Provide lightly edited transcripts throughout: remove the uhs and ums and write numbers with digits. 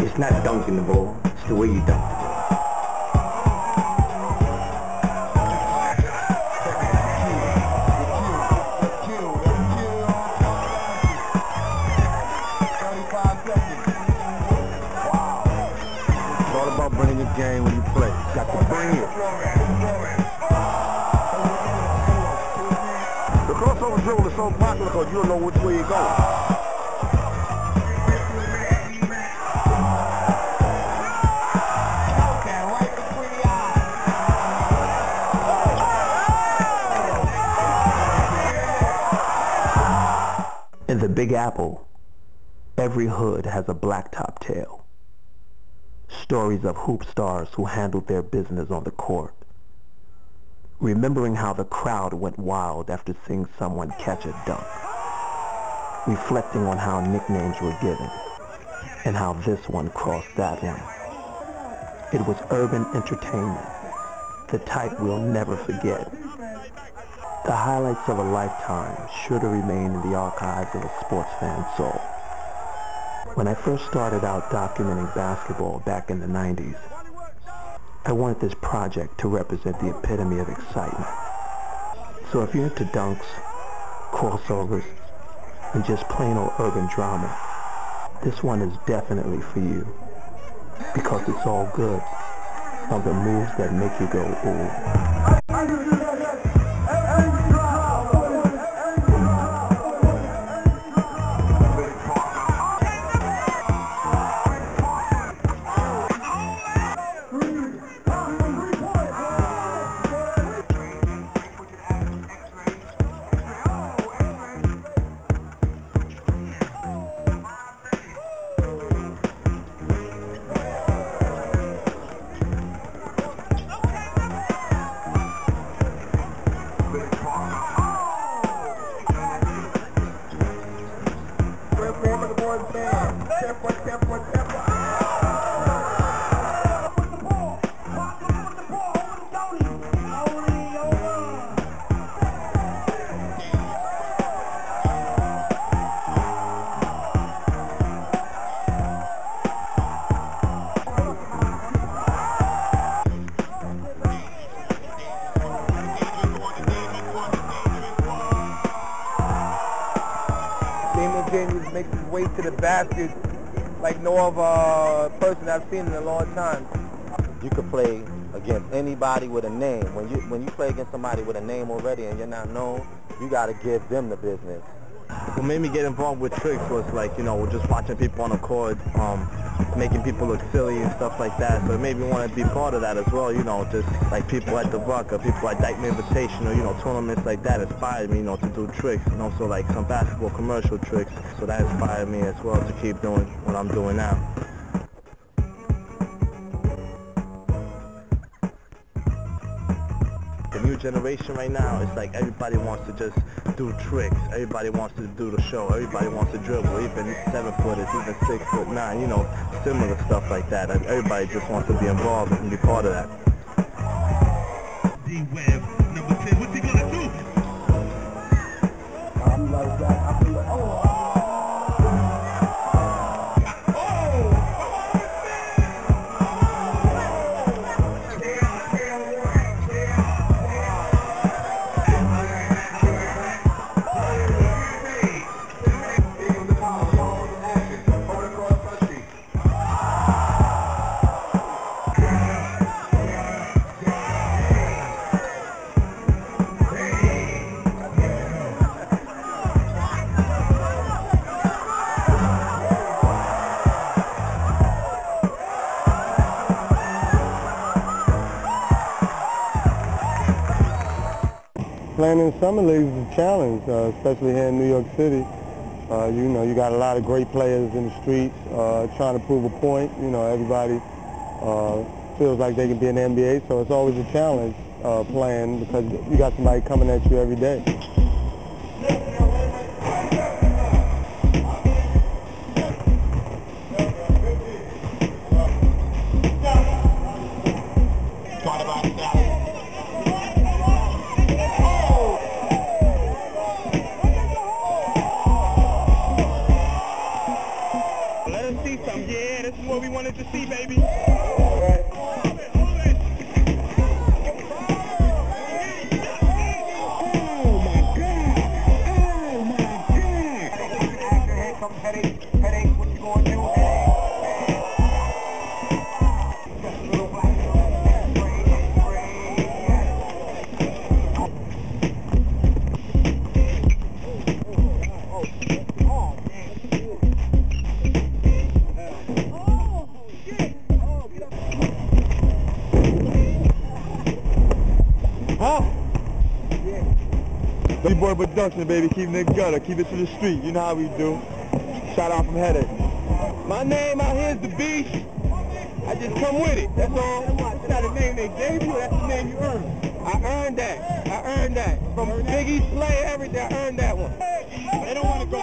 It's not dunking the ball, it's the way you dunk the ball. It's all about bringing your game when you play. You got to bring it. The crossover dribble is so popular because you don't know which way you're going. In the Big Apple, every hood has a blacktop tale. Stories of hoop stars who handled their business on the court. Remembering how the crowd went wild after seeing someone catch a dunk. Reflecting on how nicknames were given, and how this one crossed that one. It was urban entertainment, the type we'll never forget. The highlights of a lifetime sure to remain in the archives of a sports fan's soul. When I first started out documenting basketball back in the 90s, I wanted this project to represent the epitome of excitement. So if you're into dunks, crossovers, and just plain old urban drama, this one is definitely for you. Because it's all good on the moves that make you go, ooh. Makes his way to the basket like no other person I've seen in a long time. You could play against anybody with a name. When you play against somebody with a name already and you're not known, you got to give them the business. What made me get involved with tricks was like, you know, just watching people on the court, making people look silly and stuff like that. So it made me want to be part of that as well, you know, just like people at the Buck or people at Dykeman Invitational, you know, tournaments like that inspired me, you know, to do tricks and also like some basketball commercial tricks. So that inspired me as well to keep doing what I'm doing now. The new generation right now, it's like everybody wants to just do tricks. Everybody wants to do the show. Everybody wants to dribble, even 7-footers, even 6'9", you know, similar stuff like that. Everybody just wants to be involved and be part of that. D-Web, number 10, what's he gonna do? I'm like that. I'm like, oh. Playing in summer leagues is a challenge, especially here in New York City. You know, you got a lot of great players in the streets trying to prove a point. You know, everybody feels like they can be in the NBA, so it's always a challenge playing because you got somebody coming at you every day. Let us see something. Yeah, this is what we wanted to see, baby. B-boy production, baby. Keeping it gutter. Keep it to the street. You know how we do. Shout out from Headache. My name out here is the Beast. I just come with it. That's all. It's not a name they gave you. That's the name you earned. I earned that. I earned that. From Biggie, Slayer, everything. I earned that one. They don't want to go.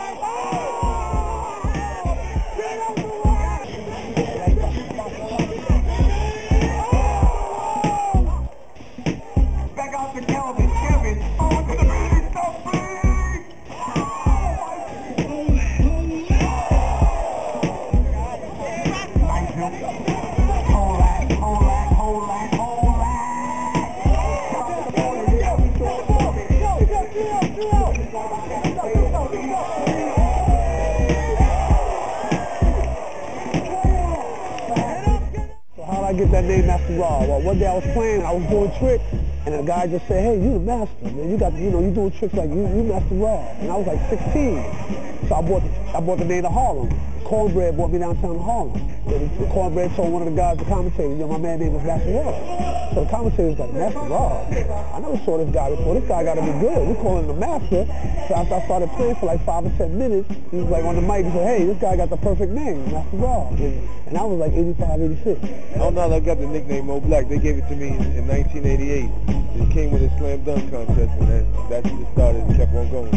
Back out to Kevin. Oh, to the man. It's so big. So how did I get that name, Master Raw? Well, one day I was playing, I was doing tricks, and the guy just said, "Hey, you the master, man. You got, you know, you doing tricks like you Master Raw." And I was like 16, so I bought the name to Harlem. Cornbread brought me downtown to Harlem. And the Cornbread told one of the guys, the commentator, my man name was Master Raw. So the commentator was like, "Master Raw? I never saw this guy before. This guy got to be good. We call him the master." So after I started playing for like 5 or 10 minutes, he was like on the mic, he said, "Hey, this guy got the perfect name, Master Raw." And I was like 85, 86. I don't know how I got the nickname Mo Black. They gave it to me in 1988. It came with a slam dunk contest, and that's what it started and kept on going.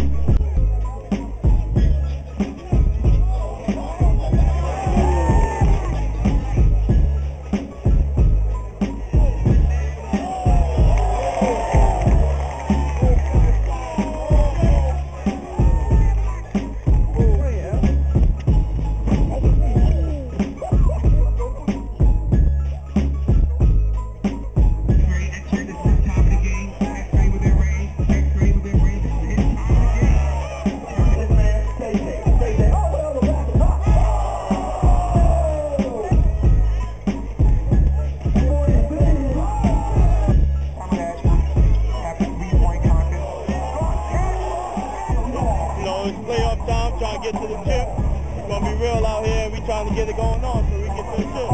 Trying to get to the chip. It's going to be real out here, and we trying to get it going on so we can get to the chip.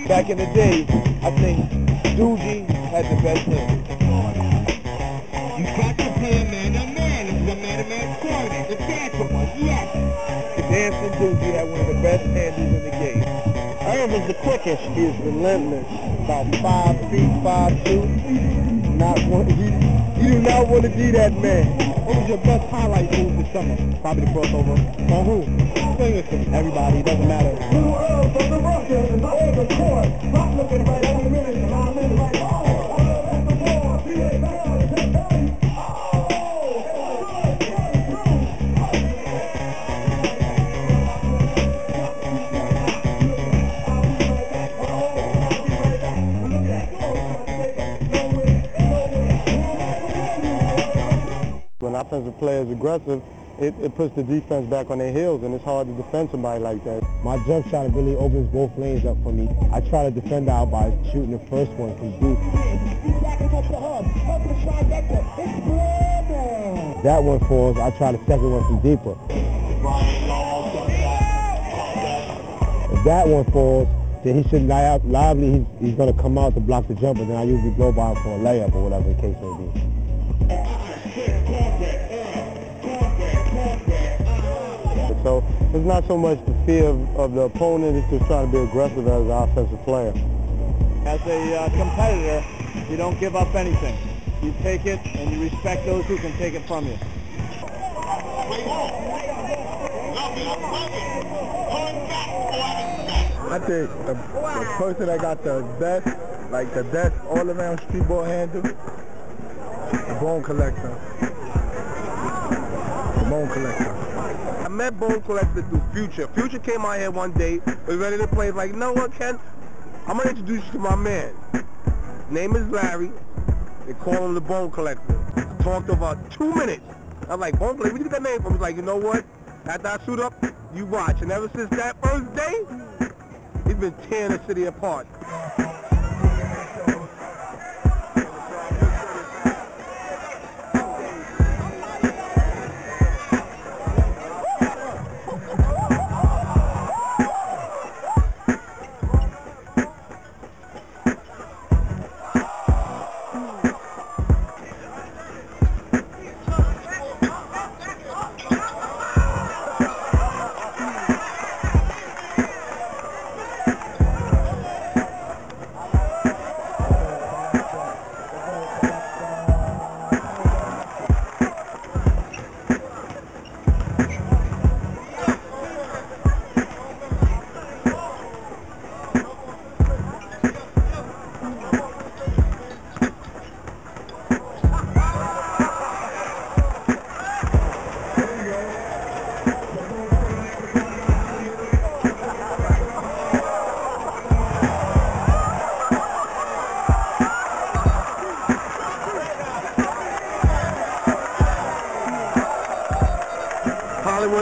Back in the day, I think Doogie had the best hand. You got to be a man-to-man. This is a man-to-man quarterback. The dancing one, yes. The dancing Doogie had one of the best handles in the game. Irv is the quickest. He is relentless. About 5 feet, 5'2". Not one. You do not want to be that man. What was your best highlight move this summer? Probably the crossover. On who? Sing it to me. Everybody, it doesn't matter. offensive player is aggressive, it puts the defense back on their heels, and it's hard to defend somebody like that. My jump shot really opens both lanes up for me. I try to defend out by shooting the first one from deep. That one falls, I try the second one from deeper. If that one falls, then he should lie out lively. He's going to come out to block the jumper, then I usually blow by him for a layup or whatever the case may be. So it's not so much the fear of the opponent, it's just trying to be aggressive as an offensive player. As a competitor, you don't give up anything. You take it and you respect those who can take it from you. I think the person that got the best all-around street ball handle, the Bone Collector. The Bone Collector. I met Bone Collector through Future. Future came out here one day, was ready to play. Like, you know what, Ken? I'm gonna introduce you to my man. His name is Larry. They call him the Bone Collector. Talked about 2 minutes. I'm like, Bone Collector, where you get that name from? He's like, you know what? After I suit up, you watch. And ever since that first day, he's been tearing the city apart.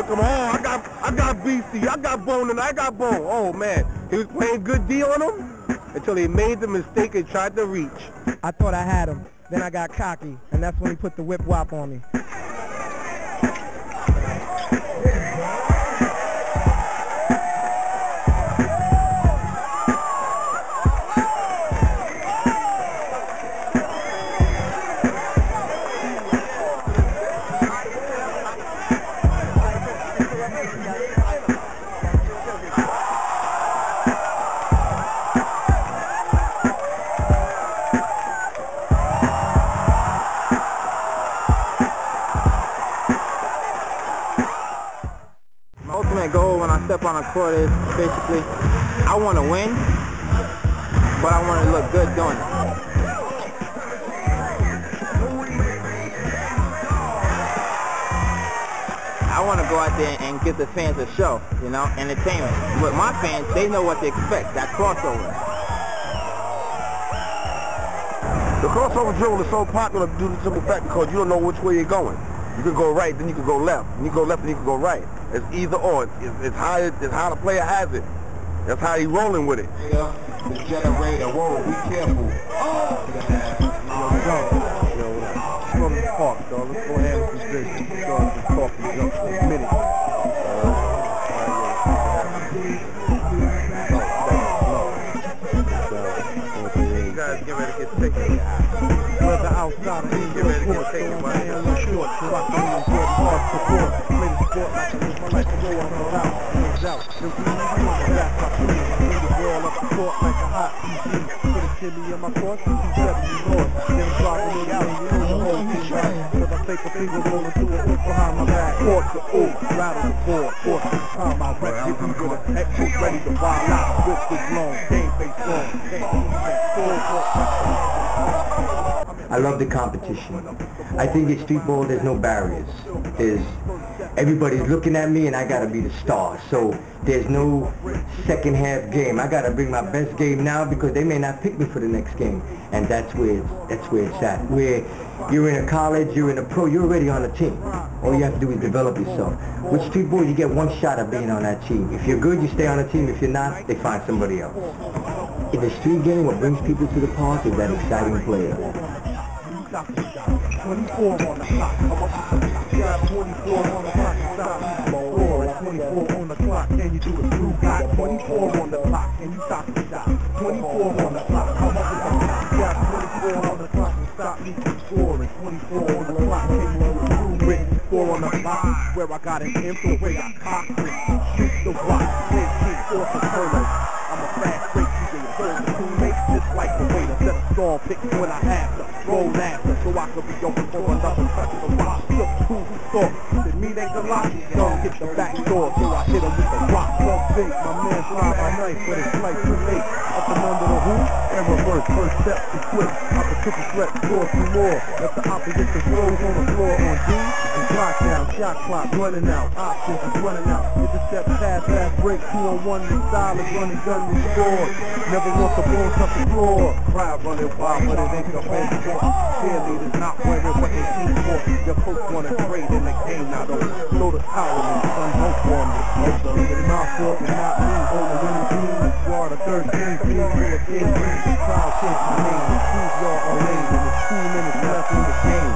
Come on, I got BC, I got Bone, and I got Bone. Oh man, he was playing good D on him until he made the mistake and tried to reach. I thought I had him, then I got cocky, and that's when he put the whip whop on me. Goal when I step on a court is basically I want to win, but I want to look good doing it. I want to go out there and give the fans a show, you know, entertainment. But my fans, they know what to expect, that crossover. The crossover dribble is so popular due to the simple fact because you don't know which way you're going. You can go right, then you can go left. And you can go left, and you can go right. It's either or. It's how the player has it. That's how he's rolling with it. The generator, whoa, be careful. From the park, dog. Let's go ahead with this business. Let's start this talk in a minute. You guys get ready to get taken. Let the outside get ready to get taken by him. Short, so I can enjoy the hard support. Play the sport like I live my life to go on the route. Hands out. If we that's my team. Bring the ball up the court like a hot PC. Put a shimmy in my court, 270 north. Then I'm dropping it out. You know the whole thing right. Cause I take a finger rolling through it behind my back. Court to O, rattle the board. Court to the time I rep. If you with a extra ready to wild out. Wrist is long, game face long. I love the competition. I think at Streetball there's no barriers. Everybody's looking at me and I gotta be the star. So there's no second half game. I gotta bring my best game now because they may not pick me for the next game. And that's where it's at. Where you're in a college, you're in a pro, you're already on a team. All you have to do is develop yourself. With Streetball, you get one shot at being on that team. If you're good, you stay on the team. If you're not, they find somebody else. In the street game, what brings people to the park is that exciting player. 24 on the clock. 24 on the clock. 24 on the clock. Can you do it? You got 24 on the clock. Can you stop the shot? 24 on the clock. How much is the clock? You got 24 on the clock. And stop me from scoring. 24 on the clock. Can you improve it? 4 on the clock. Where I got an imp, the way I cock it. Shoot the rock. Play kick off the turtle. I'm a fast break. You get your teammates just like the way to set a strong pick when I have to. Roll after, so I could be open for another touch of the rock. Look who thought that me ain't the lock. Don't hit the back door, so I hit him with the rock. Love big, my man fly by night, but it's like too late. Up and under the hoop, and reverse, first step to quick. Up a triple threat, score some more. Let the opposition throws on the floor on D. And clock down, shot clock running out. Options is running out. It's a step past, fast break, 2 on 1, the style is running, gun to score. Never want the ball touch the floor. Crowd running wild, but it ain't the home sport. Cheerleaders not wearing what they eat for. Your coach wanna trade in the game, now don't throw the towel in the sun, don't form it. It's not fault and not me. Over winning team, Florida 13, team for a kid. Crowd change my name, the shoes y'all are lame, and there's 2 minutes left in the game.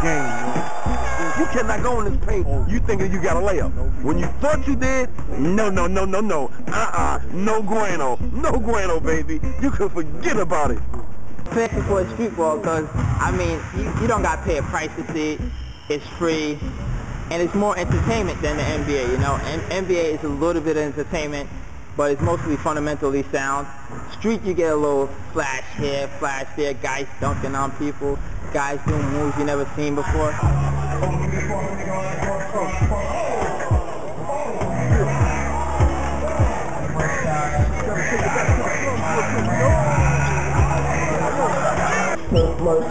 Game, man. You cannot go in this paint, you thinking you got a layup. When you thought you did, no. No bueno, baby. You can forget about it. Especially for a streetball, because, I mean, you don't got to pay a price to see it. It's free, and it's more entertainment than the NBA, you know. And NBA is a little bit of entertainment, but it's mostly fundamentally sound. Street, you get a little flash here, flash there, guys dunking on people, guys doing moves you never seen before.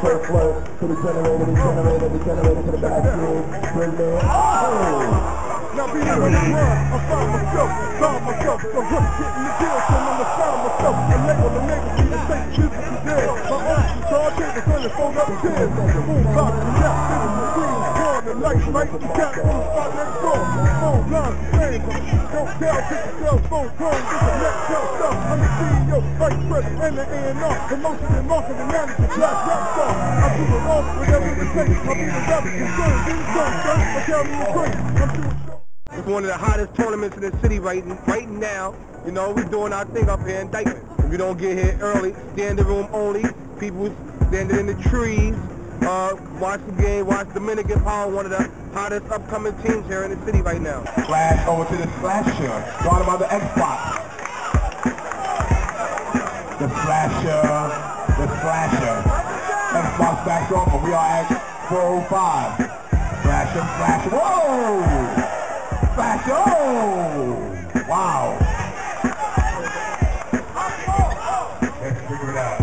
First flirt, to the generator, to the bathroom, bring the now be here when I run, I find myself, so getting the deal, so I'm gonna find myself, and label the niggas, be the same people who dead. My arms is hard, take the gun and fold up tears, boom, box, the gap, niggas with green, gone, the lights, the cat, on the spot next door, phone lines, same, don't tell, pick the girls, phone grown, this is next tell stuff, I'm the CEO, vice president, and the A&R, promotion and marketing manager, black rap star, I do it all, whatever it takes, I'll be the rapper concerned, be the son, I tell me a break, I'm doing show. It's one of the hottest tournaments in the city right now. You know, we're doing our thing up here in Dykeman. If you don't get here early, standing room only. People standing in the trees. Watch the game, watch Dominican Power, one of the hottest upcoming teams here in the city right now. Flash over to the Slasher, guarded by the Xbox. The Slasher. Xbox back up, but we are at 405. Flasher, whoa! Flash, oh! Wow! Let's figure it out.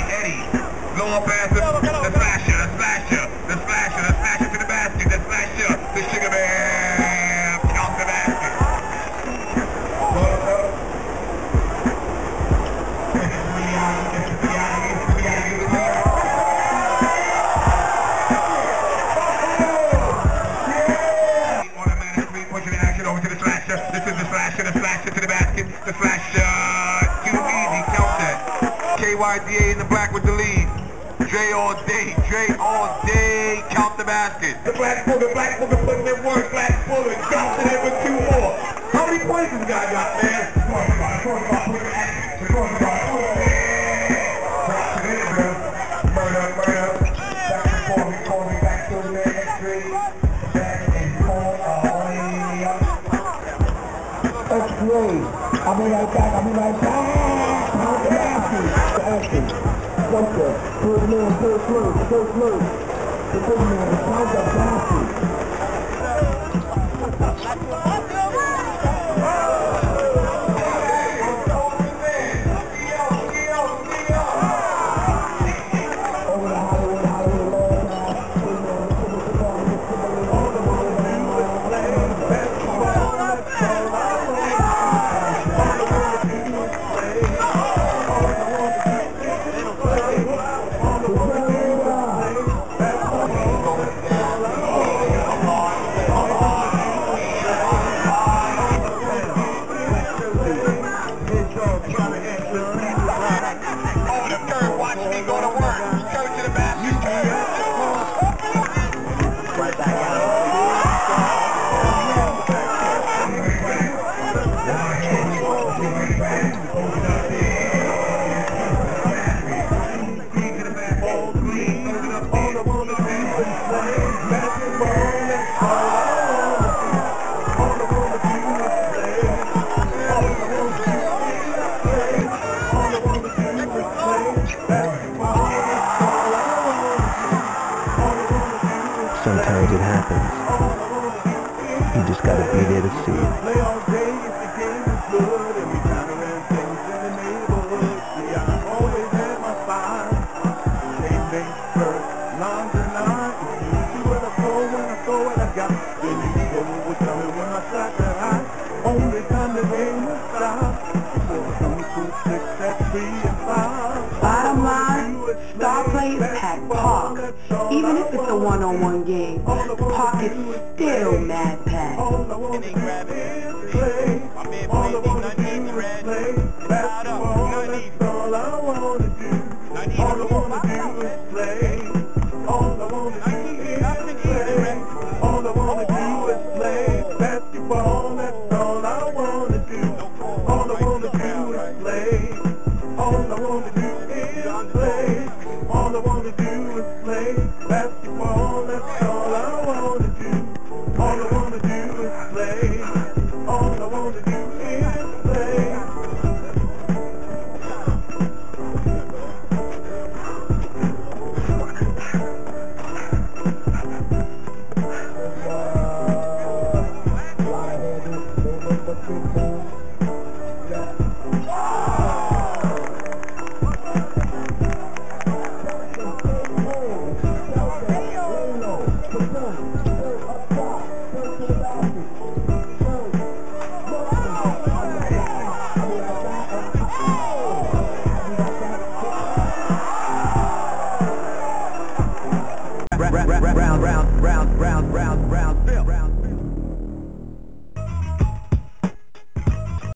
Eddie, lower pass, the Slasher to the basket, the Sugar Man, count the basket. Automatically pushing the action over to the Slasher. This is the Slasher to the basket, the Slasher, too easy, count that. KYDA in the black with the lead. Dre all day, count the basket. The black booger putting in work, black booger, drops it in with 2 more. How many points this guy got, man? Murder. Back and forth, calling back to the next three. Back and forth, that's great. I'll be right back. Count the basket. First man, first load. The big man, count the basket. ever seen. Play all day if the game is good, and we kind of ran things in the neighborhood. See, I always had my spine. Same thing first, line to line. You see what I throw when I throw what I got. Then you know what was coming when I shot that high. Only time the game will stop. 4, 2, 6, that's 3 and 5. Bottom line, star players pack park. Even if it's a one-on-one game, the park is still mad packed.